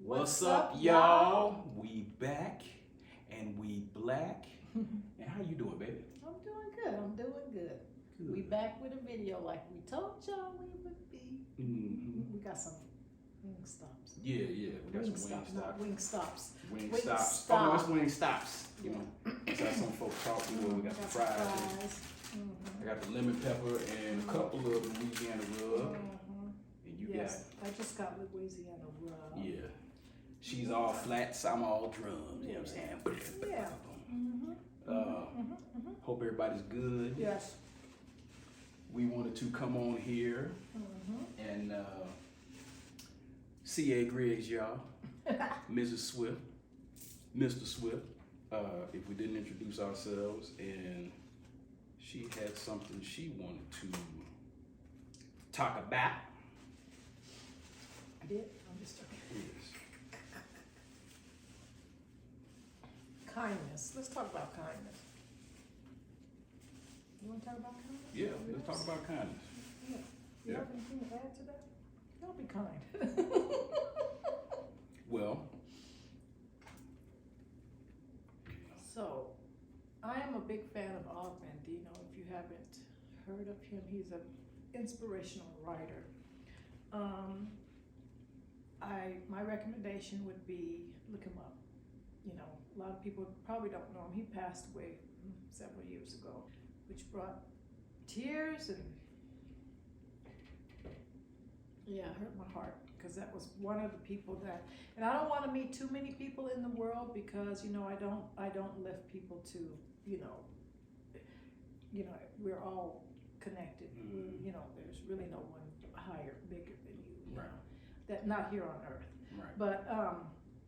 What's up, y'all? We back and we black. And how you doing, baby? I'm doing good. Good. We back with a video like we told y'all we would be. Mm-hmm. We got some wing stops. Yeah. We got some wing stops. Not wing stops. Wing Wing stops. stop. Oh, no, it's wing stops. You know, that's how some folks talk. You know, we got the fries. I got the lemon pepper and a couple of Louisiana rub. And you Yes, I just got Louisiana rub. got, yeah. She's all flats, I'm all drums. You know what I'm saying? Yeah. Hope everybody's good. Yes. We wanted to come on here and C.A. Griggs, y'all, Mrs. Swift, Mr. Swift, if we didn't introduce ourselves, and she had something she wanted to talk about. I did? I'm just joking. Yes. Kindness. Let's talk about kindness. You want to talk about kindness? Yeah, let's talk about kindness. Yeah. You Yeah. have anything to add to that? Y'all be kind. Well, So, I am a big fan of Og Mandino. If you haven't heard of him, he's an inspirational writer. My recommendation would be look him up. You know, a lot of people probably don't know him. He passed away several years ago, which brought tears and hurt my heart, because that was one of the people that, and I don't want to meet too many people in the world, because I don't lift people to we're all connected. There's really no one higher, bigger than you. Right. That not here on earth. right. But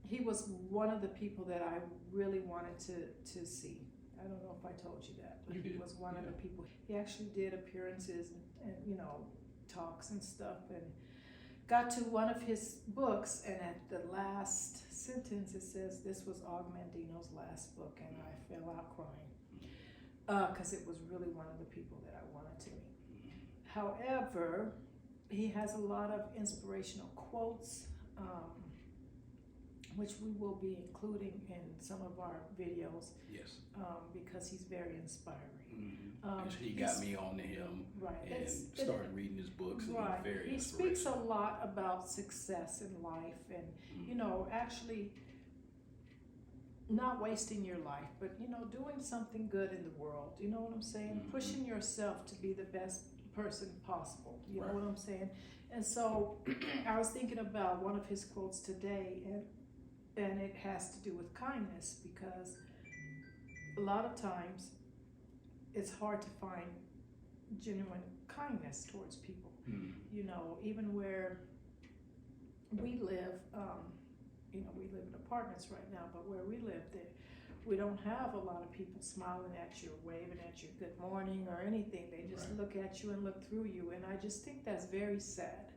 he was one of the people that I really wanted to see. I don't know if I told you that, but You he did. was one of the people. He actually did appearances and talks and stuff, and got to one of his books, and at the last sentence it says this was Og Mandino's last book, and I fell out crying because it was really one of the people that I wanted to meet. However, he has a lot of inspirational quotes, which we will be including in some of our videos, Yes. because he's very inspiring. He got me on to him, Right. and started reading his books, and Right. he's very He speaks a inspirational. lot about success in life, and actually not wasting your life, but doing something good in the world. You know what I'm saying? Pushing yourself to be the best person possible. You know what I'm saying? And so I was thinking about one of his quotes today, and it has to do with kindness, because a lot of times it's hard to find genuine kindness towards people. Even where we live, we live in apartments right now, but where we live, we don't have a lot of people smiling at you or waving at you good morning or anything. They just look at you and look through you, and I just think that's very sad,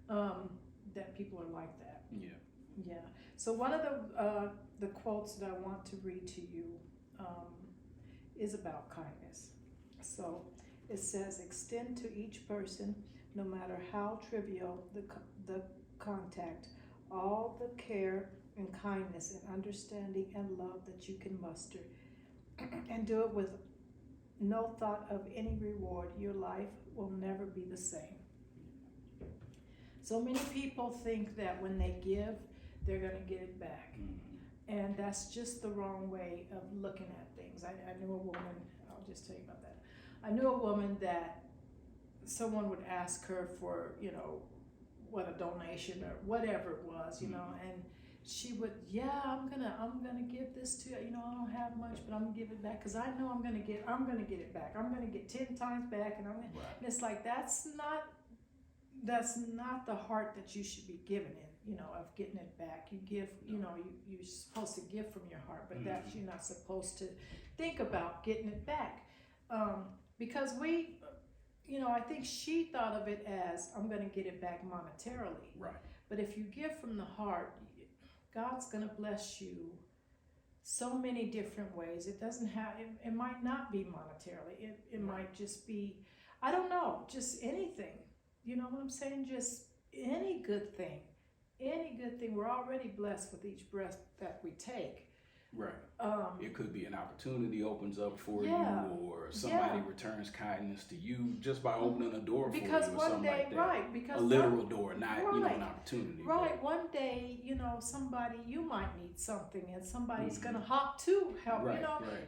that people are like that. Yeah. So one of the quotes that I want to read to you is about kindness. So it says, extend to each person, no matter how trivial the contact, all the care and kindness and understanding and love that you can muster, and do it with no thought of any reward. Your life will never be the same. So many people think that when they give, they're going to get it back. And that's just the wrong way of looking at things. I knew a woman, I'll just tell you about that. I knew a woman that someone would ask her for, what, a donation or whatever it was, and she would, I'm gonna give this to you. I don't have much, but I'm gonna give it back, because I know I'm gonna get it back. I'm gonna get 10 times back, and and it's like that's not the heart that you should be giving in, of getting it back. You give, you're supposed to give from your heart, but that you're not supposed to think about getting it back, because I think she thought of it as, I'm going to get it back monetarily. Right. But if you give from the heart, God's going to bless you so many different ways. It doesn't have, it might not be monetarily. It might just be, I don't know, just anything. You know what I'm saying? Just any good thing any good thing, we're already blessed with each breath that we take. Right. It could be an opportunity opens up for Yeah. you, or somebody returns kindness to you just by opening a door because for you, or one something day, like that. right? Because a literal door, not an opportunity. Right. One day, somebody, you might need something, and somebody's Mhm. gonna hop to help. Right,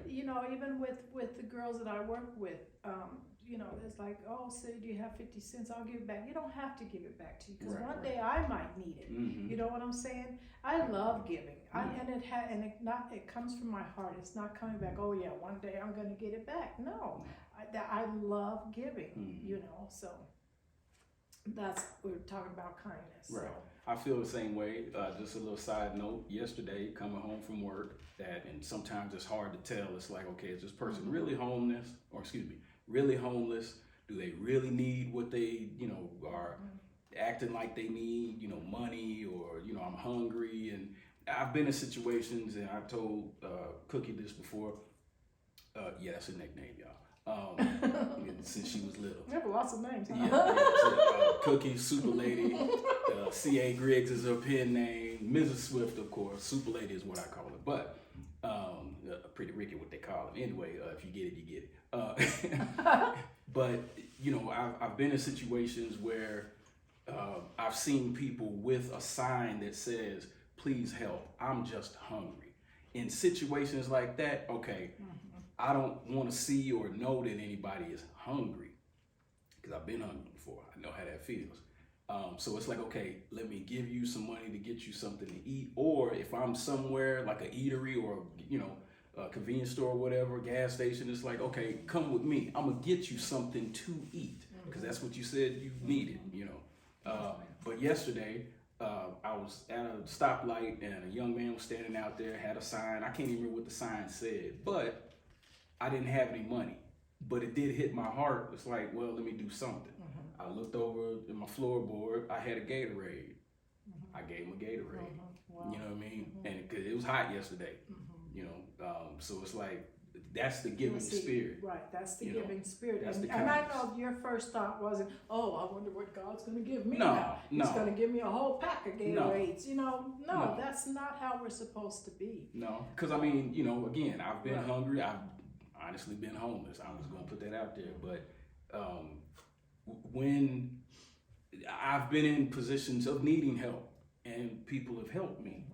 Even with the girls that I work with, it's like, oh, so do you have 50 cents? I'll give it back. You don't have to give it back to you, because one day I might need it. Mm-hmm. You know what I'm saying? I love giving. Mm-hmm. It comes from my heart. It's not coming back. Oh yeah, one day I'm gonna get it back. No, I love giving. Mm-hmm. So that's, we're talking about kindness. Right. So. I feel the same way. Just a little side note. Yesterday, coming home from work, and sometimes it's hard to tell. It's like, okay, is this person really homeless? Or excuse me, really homeless? Do they really need what they, are acting like they need, money, or, I'm hungry? And I've been in situations, and I've told Cookie this before. Yeah, that's her nickname, y'all. Since she was little. You have lots of names. Huh? Yeah. Cookie, Super Lady, C.A. Griggs is her pen name. Mrs. Swift, of course. Super Lady is what I call her. But Pretty Ricky, what they call it. Anyway, if you get it, you get it. But, I've been in situations where I've seen people with a sign that says, please help, I'm just hungry. In situations like that, okay, I don't want to see or know that anybody is hungry, because I've been hungry before. I know how that feels. So it's like, okay, let me give you some money to get you something to eat. Or if I'm somewhere like an eatery or, a convenience store or whatever, gas station, it's like, okay, come with me. I'm going to get you something to eat, because that's what you said you needed, But yesterday, I was at a stoplight, and a young man was standing out there, had a sign. I can't even remember what the sign said, but I didn't have any money. But it did hit my heart. It's like, well, let me do something. I looked over at my floorboard. I had a Gatorade. I gave him a Gatorade. Wow. You know what I mean? And because it was hot yesterday, so it's like, that's the giving spirit. Right, that's the giving spirit. That's and I know your first thought wasn't, oh, I wonder what God's going to give me now. He's going to give me a whole pack of Gatorades. No, that's not how we're supposed to be. No, because again, I've been hungry. I've honestly been homeless. I'm just going to put that out there. But when I've been in positions of needing help, and people have helped me,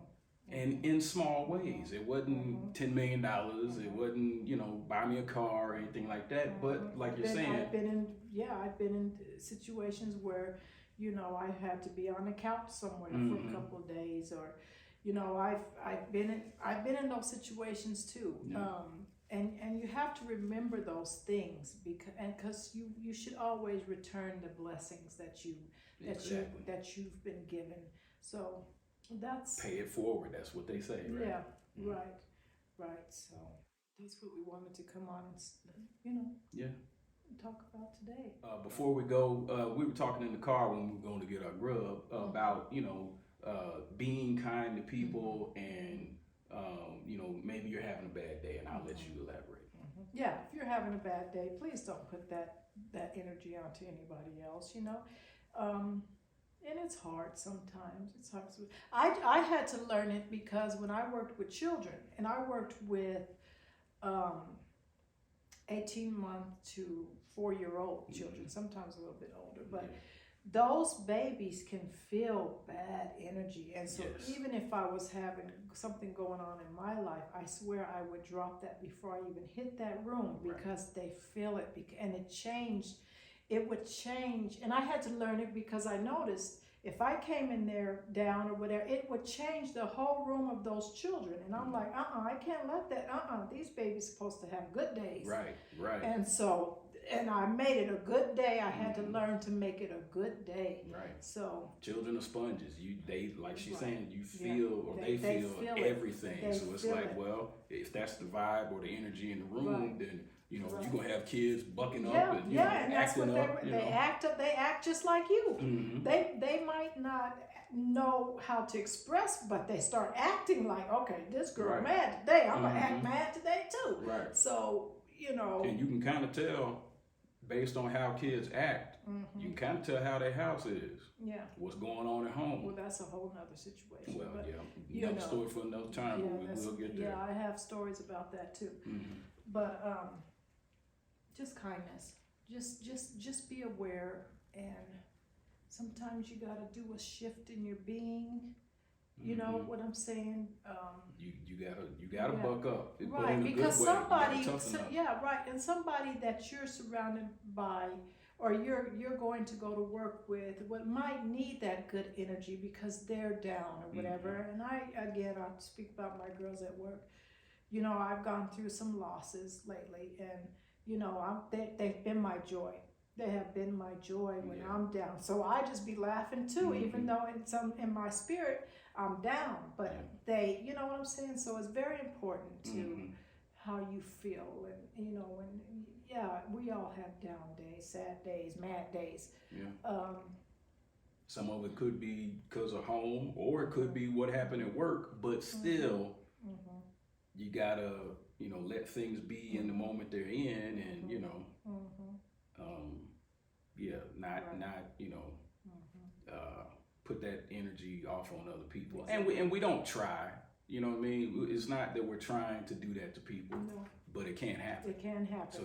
and in small ways. It wasn't $10 million. It wasn't, buy me a car or anything like that. But like you're saying, I've been in situations where, I had to be on the couch somewhere for a couple of days, or, I've been in those situations too. Yeah. And you have to remember those things, because you should always return the blessings that you've been given. So that's, pay it forward. That's what they say, right? Yeah, right. So that's what we wanted to come on and talk about today. Before we go, we were talking in the car when we were going to get our grub about being kind to people, and maybe you're having a bad day, and I'll let you elaborate. Yeah, if you're having a bad day, please don't put that energy onto anybody else. And it's hard sometimes. It's hard. I had to learn it, because when I worked with children, and I worked with 18-month to 4-year-old children, sometimes a little bit older, but those babies can feel bad energy. And so even if I was having something going on in my life, I swear I would drop that before I even hit that room, because they feel it, and it changed. It would change, and I had to learn it, because I noticed if I came in there down or whatever, it would change the whole room of those children. And I'm like, I can't let that, these babies supposed to have good days. Right. And I made it a good day. I had to learn to make it a good day. Right. So children are sponges. They like she's saying, you feel, or they feel everything. So it's like, well, if that's the vibe or the energy in the room, then you're gonna have kids bucking up and and that's acting what up. They act just like you. Mm-hmm. They might not know how to express, but they start acting like, okay, this girl mad today, I'm gonna act mad today too. Right. So and you can kind of tell based on how kids act Mm-hmm. You can kind of tell how their house is. Yeah. What's going on at home. Well, that's a whole nother situation. Well, but, yeah. Another story for another time, yeah, but we will get there. Yeah, I have stories about that too. Mm-hmm. But just kindness. Just be aware, and sometimes you gotta do a shift in your being. You know what I'm saying? You gotta buck up. Right, because somebody, and somebody that you're surrounded by, or you're going to go to work with, what might need that good energy because they're down or whatever. And I speak about my girls at work. You know, I've gone through some losses lately, and you know, they've been my joy. They have been my joy when I'm down. So I just be laughing too, even though in my spirit I'm down. But they, you know what I'm saying? So it's very important to how you feel, and you know, when we all have down days, sad days, mad days. Yeah. Some of it could be because of home, or it could be what happened at work. But still, you gotta, you know, let things be in the moment they're in, and you know, not you know, put that energy off on other people. Exactly. And we don't try. You know what I mean? It's not that we're trying to do that to people, but it can happen. It can happen. So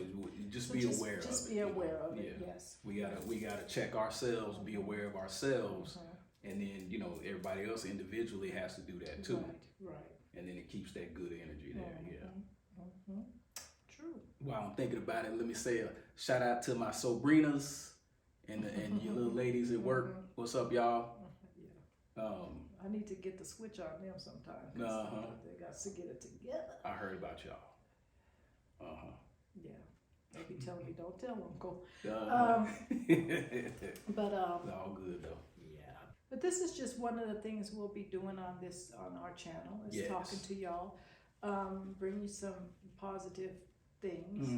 just be aware of it. Just be aware of it. Yes. We gotta check ourselves, be aware of ourselves, and then you know everybody else individually has to do that too. Right. And then it keeps that good energy there. Yeah. True. While I'm thinking about it, let me say a shout out to my Sobrinas and your little ladies at work. What's up, y'all? I need to get the switch on them sometime. They got to get it together. I heard about y'all. Yeah. They be telling me, don't tell Uncle. But it's all good though. Yeah. But this is just one of the things we'll be doing on our channel. Is talking to y'all, bring you some positive things.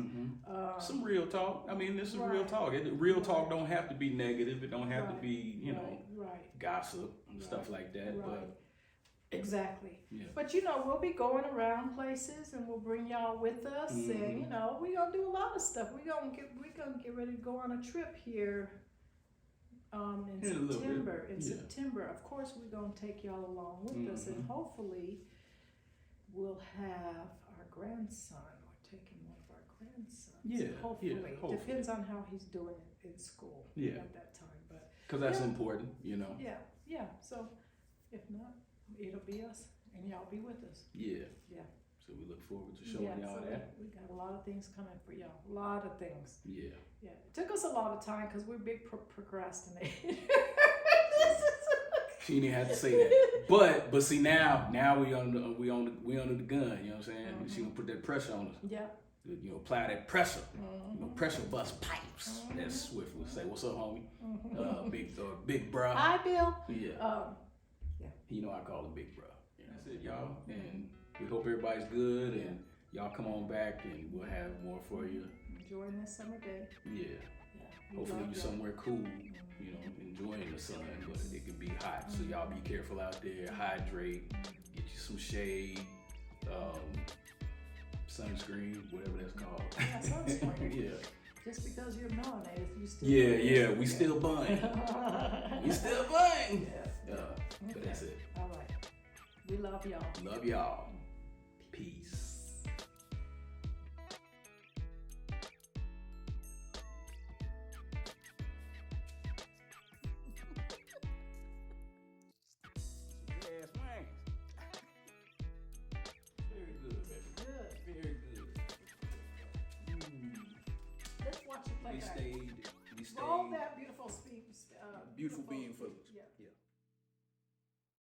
Some real talk. I mean, this is real talk. Real talk don't have to be negative. It don't have to be, you know, gossip and stuff like that. But exactly. Yeah. But you know, we'll be going around places, and we'll bring y'all with us, and you know, we're gonna do a lot of stuff. We're gonna get ready to go on a trip here. In September. September, of course, we're gonna take y'all along with us, and hopefully, we'll have our grandson. We're taking one of our grandsons. Yeah, hopefully. Depends on how he's doing it in school at that time, but because that's important, you know. Yeah. So, if not, it'll be us, and y'all be with us. Yeah. So we look forward to showing y'all that. We got a lot of things coming for y'all. A lot of things. Yeah. It took us a lot of time because we're big procrastinators. She didn't have to say that, but see now we under the gun. You know what I'm saying? She gonna put that pressure on us. Yeah. You know, apply that pressure. You know, pressure bust pipes. As Swift would say. What's up, homie? Big bruh. Hi, Bill. Yeah. You know I call him Big bruh. That's it, y'all. And we hope everybody's good, and y'all come on back, and we'll have more for you. Enjoying this summer day. Yeah. Hopefully you're somewhere cool, you know, enjoying the sun, but it can be hot. So y'all be careful out there, hydrate, get you some shade, sunscreen, whatever that's called. Yeah, sunscreen. Just because you're melanated, you still we still bun. We still bun. But that's it. All right. We love y'all. Love y'all. Peace. We stayed. Roll that beautiful beautiful being for